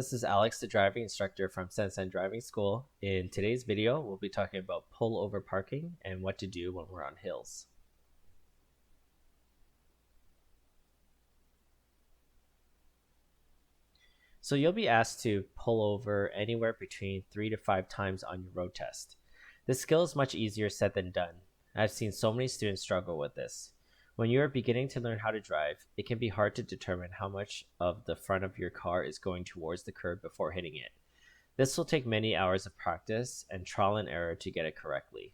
this is Alex, the driving instructor from SenSen Driving School. In today's video, we'll be talking about pullover parking and what to do when we're on hills. So you'll be asked to pull over anywhere between 3 to 5 times on your road test. This skill is much easier said than done. I've seen so many students struggle with this. When you are beginning to learn how to drive, it can be hard to determine how much of the front of your car is going towards the curb before hitting it. This will take many hours of practice and trial and error to get it correctly.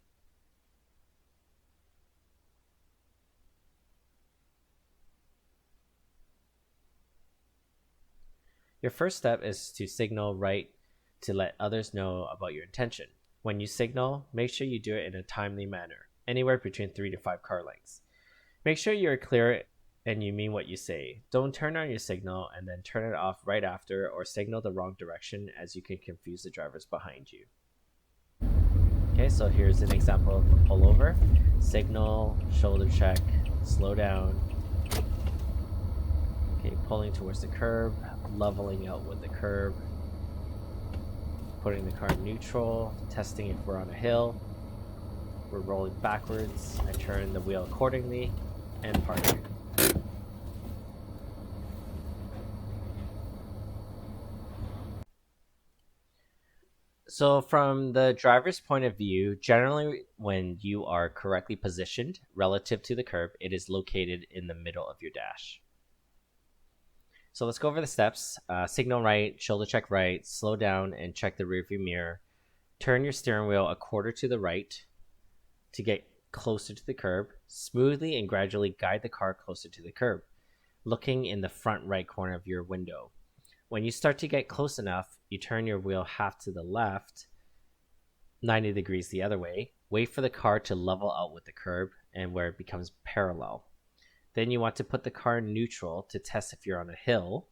Your first step is to signal right to let others know about your intention. When you signal, make sure you do it in a timely manner, anywhere between 3 to 5 car lengths. Make sure you're clear and you mean what you say. Don't turn on your signal and then turn it off right after or signal the wrong direction, as you can confuse the drivers behind you. Okay, so here's an example of a pullover. Signal, shoulder check, slow down. Okay, pulling towards the curb, leveling out with the curb, putting the car in neutral, testing if we're on a hill. We're rolling backwards. I turn the wheel accordingly and parking. So from the driver's point of view, generally when you are correctly positioned relative to the curb, it is located in the middle of your dash. So let's go over the steps. Signal right, shoulder check right, slow down and check the rearview mirror. Turn your steering wheel a quarter to the right to get closer to the curb. Smoothly and gradually guide the car closer to the curb, looking in the front right corner of your window. When you start to get close enough, you turn your wheel half to the left, 90 degrees the other way. Wait for the car to level out with the curb and where it becomes parallel. Then you want to put the car in neutral to test if you're on a hill,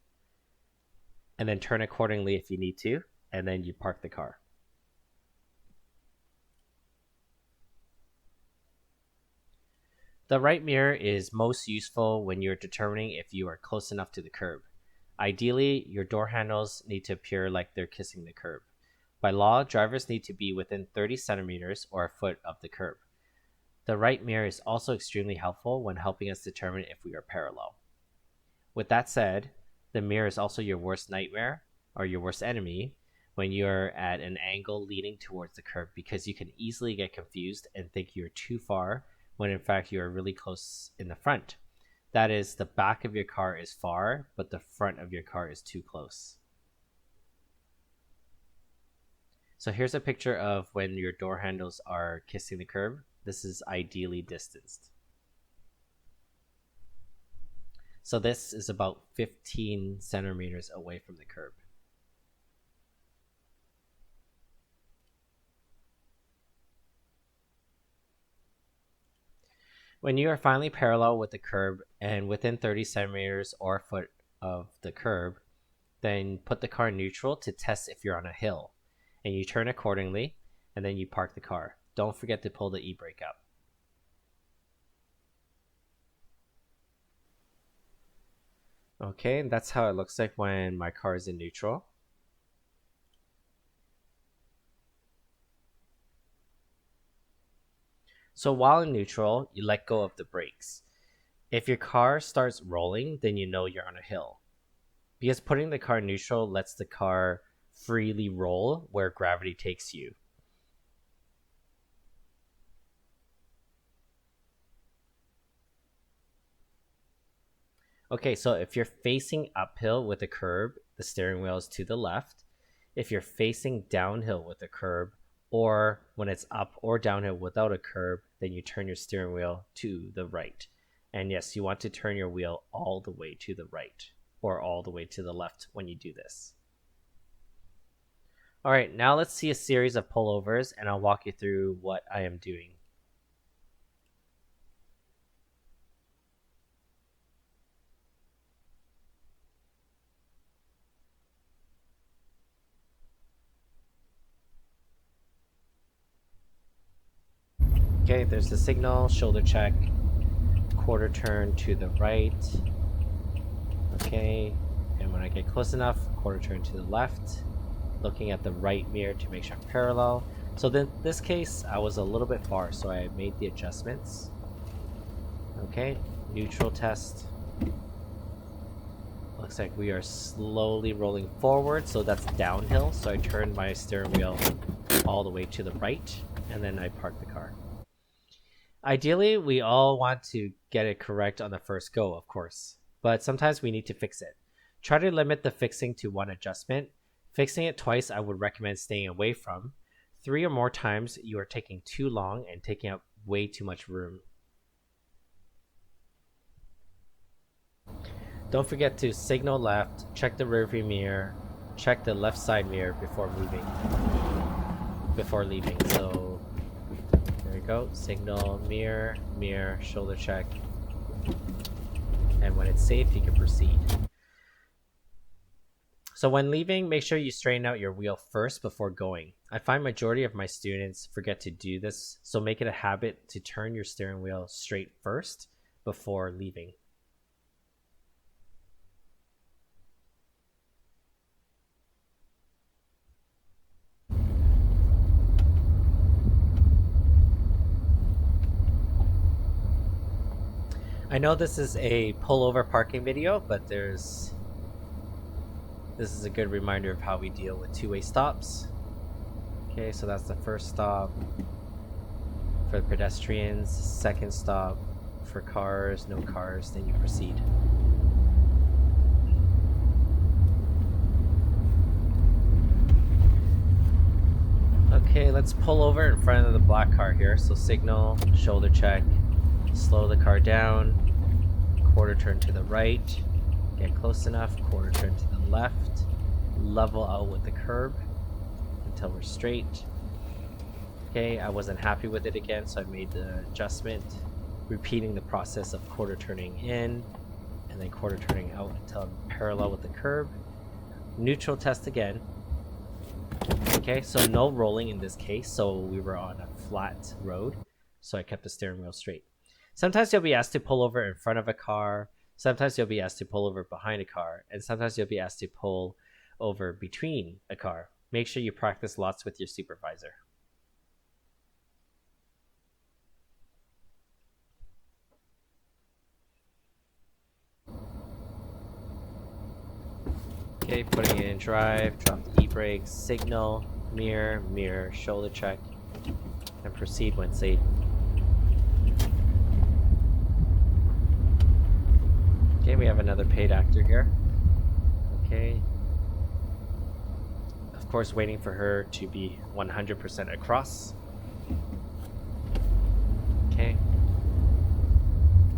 and then turn accordingly if you need to, and then you park the car. The right mirror is most useful when you're determining if you are close enough to the curb. Ideally, your door handles need to appear like they're kissing the curb. By law, drivers need to be within 30 centimeters or a foot of the curb. The right mirror is also extremely helpful when helping us determine if we are parallel. With that said, the mirror is also your worst nightmare or your worst enemy when you're at an angle leaning towards the curb, because you can easily get confused and think you're too far when in fact you are really close in the front. That is, the back of your car is far, but the front of your car is too close. So here's a picture of when your door handles are kissing the curb. This is ideally distanced. So this is about 15 centimeters away from the curb. When you are finally parallel with the curb and within 30 centimeters or a foot of the curb, then put the car in neutral to test if you're on a hill, and you turn accordingly, and then you park the car. Don't forget to pull the e-brake up. Okay, and that's how it looks like when my car is in neutral. So while in neutral, you let go of the brakes. If your car starts rolling, then you know you're on a hill, because putting the car in neutral lets the car freely roll where gravity takes you. Okay, so if you're facing uphill with a curb, the steering wheel is to the left. If you're facing downhill with a curb, or when it's up or downhill without a curb, then you turn your steering wheel to the right. And yes, you want to turn your wheel all the way to the right or all the way to the left when you do this. All right, now let's see a series of pullovers, and I'll walk you through what I am doing. Okay, there's the signal, shoulder check, quarter turn to the right. Okay, and when I get close enough, quarter turn to the left, looking at the right mirror to make sure I'm parallel. So in this case, I was a little bit far, so I made the adjustments. Okay, neutral test. Looks like we are slowly rolling forward, so that's downhill. So I turned my steering wheel all the way to the right, and then I parked the car. Ideally, we all want to get it correct on the first go, of course, but sometimes we need to fix it. Try to limit the fixing to one adjustment. Fixing it twice, I would recommend staying away from. 3 or more times, you are taking too long and taking up way too much room. Don't forget to signal left, check the rearview mirror, check the left side mirror before leaving. So there we go, signal, mirror, mirror, shoulder check, and when it's safe, you can proceed. So when leaving, make sure you straighten out your wheel first before going. I find majority of my students forget to do this, so make it a habit to turn your steering wheel straight first before leaving. I know this is a pullover parking video, but this is a good reminder of how we deal with two-way stops. Okay, so that's the first stop for the pedestrians, second stop for cars, no cars, then you proceed. Okay, let's pull over in front of the black car here. So signal, shoulder check, slow the car down, quarter turn to the right, get close enough, quarter turn to the left, level out with the curb until we're straight. Okay, I wasn't happy with it again, so I made the adjustment, repeating the process of quarter turning in and then quarter turning out until I'm parallel with the curb. Neutral test again. Okay, so no rolling in this case, so we were on a flat road, so I kept the steering wheel straight. Sometimes you'll be asked to pull over in front of a car, sometimes you'll be asked to pull over behind a car, and sometimes you'll be asked to pull over between a car. Make sure you practice lots with your supervisor. Okay, putting it in drive, drop the e-brake, signal, mirror, mirror, shoulder check, and proceed when safe. Okay, we have another paid actor here. Okay. Of course, waiting for her to be 100% across. Okay.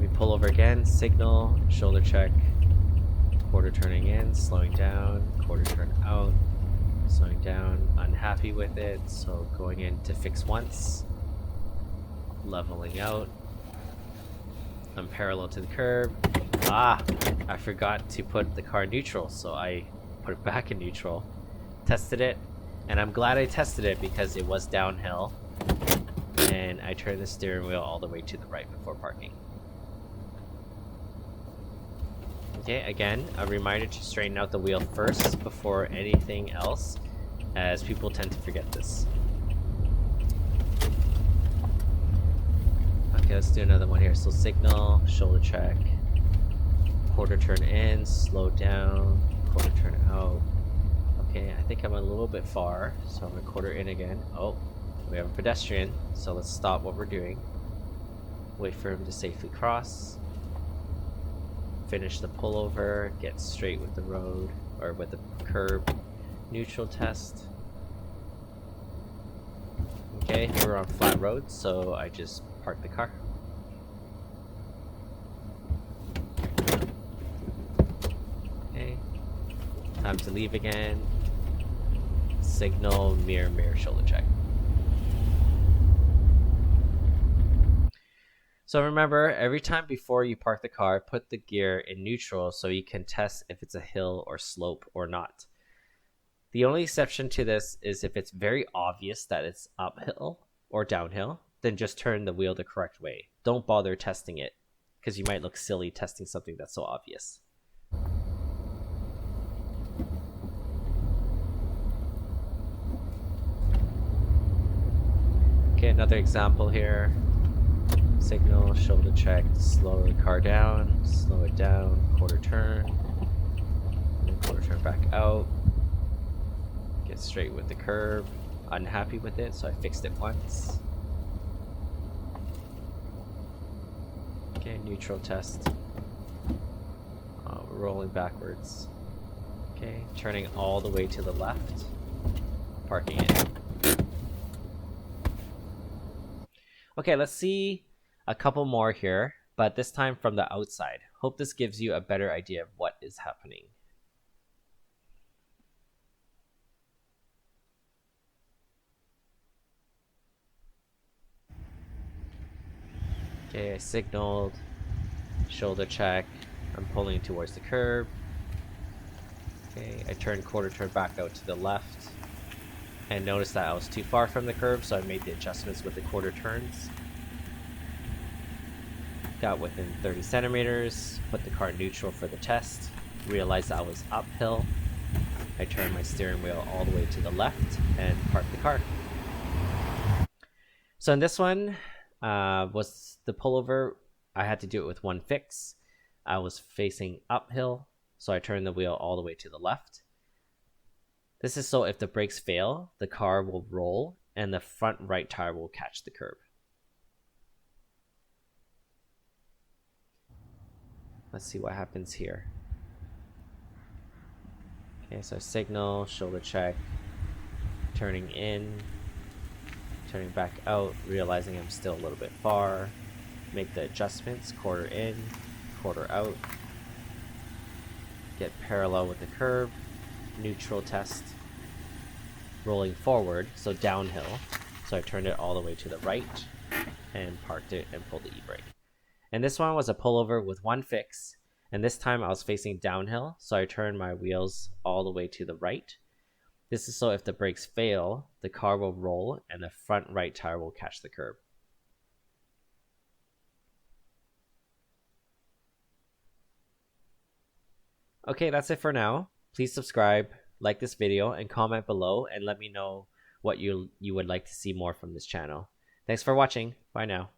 We pull over again, signal, shoulder check, quarter turning in, slowing down, quarter turn out, slowing down, unhappy with it, so going in to fix once, leveling out, I'm parallel to the curb. I forgot to put the car in neutral, so I put it back in neutral, tested it, and I'm glad I tested it because it was downhill, and I turned the steering wheel all the way to the right before parking. Okay, again, a reminder to straighten out the wheel first before anything else, as people tend to forget this. Okay, let's do another one here. So signal, shoulder check, quarter turn in, slow down, quarter turn out. Okay, I think I'm a little bit far, so I'm gonna quarter in again. Oh, we have a pedestrian, so let's stop what we're doing. Wait for him to safely cross. Finish the pullover, get straight with the road, or with the curb. Neutral test. Okay, we're on flat road, so I just parked the car. Okay, time to leave again. Signal, mirror, mirror, shoulder check. So remember, every time before you park the car, put the gear in neutral so you can test if it's a hill or slope or not. The only exception to this is if it's very obvious that it's uphill or downhill, then just turn the wheel the correct way. Don't bother testing it, because you might look silly testing something that's so obvious. Okay, another example here. Signal, shoulder check, slow the car down, slow it down, quarter turn, and then quarter turn back out. Get straight with the curb. Unhappy with it, so I fixed it once. Okay, neutral test. Rolling backwards. Okay, turning all the way to the left. Parking it. Okay, let's see a couple more here, but this time from the outside. Hope this gives you a better idea of what is happening. Okay, I signaled, shoulder check, I'm pulling towards the curb. Okay, I turned quarter turn back out to the left and noticed that I was too far from the curb, so I made the adjustments with the quarter turns. Got within 30 centimeters, put the car neutral for the test, realized I was uphill. I turned my steering wheel all the way to the left and parked the car. So in this one, was the pullover. I had to do it with one fix. I was facing uphill, so I turned the wheel all the way to the left. This is so if the brakes fail, the car will roll and the front right tire will catch the curb. Let's see what happens here. Okay, so signal, shoulder check, turning in, turning back out, realizing I'm still a little bit far. Make the adjustments, quarter in, quarter out. Get parallel with the curb, neutral test. Rolling forward, so downhill. So I turned it all the way to the right and parked it and pulled the e-brake. And this one was a pullover with one fix. And this time I was facing downhill, so I turned my wheels all the way to the right. This is so if the brakes fail, the car will roll and the front right tire will catch the curb. Okay, that's it for now. Please subscribe, like this video, and comment below and let me know what you would like to see more from this channel. Thanks for watching. Bye now.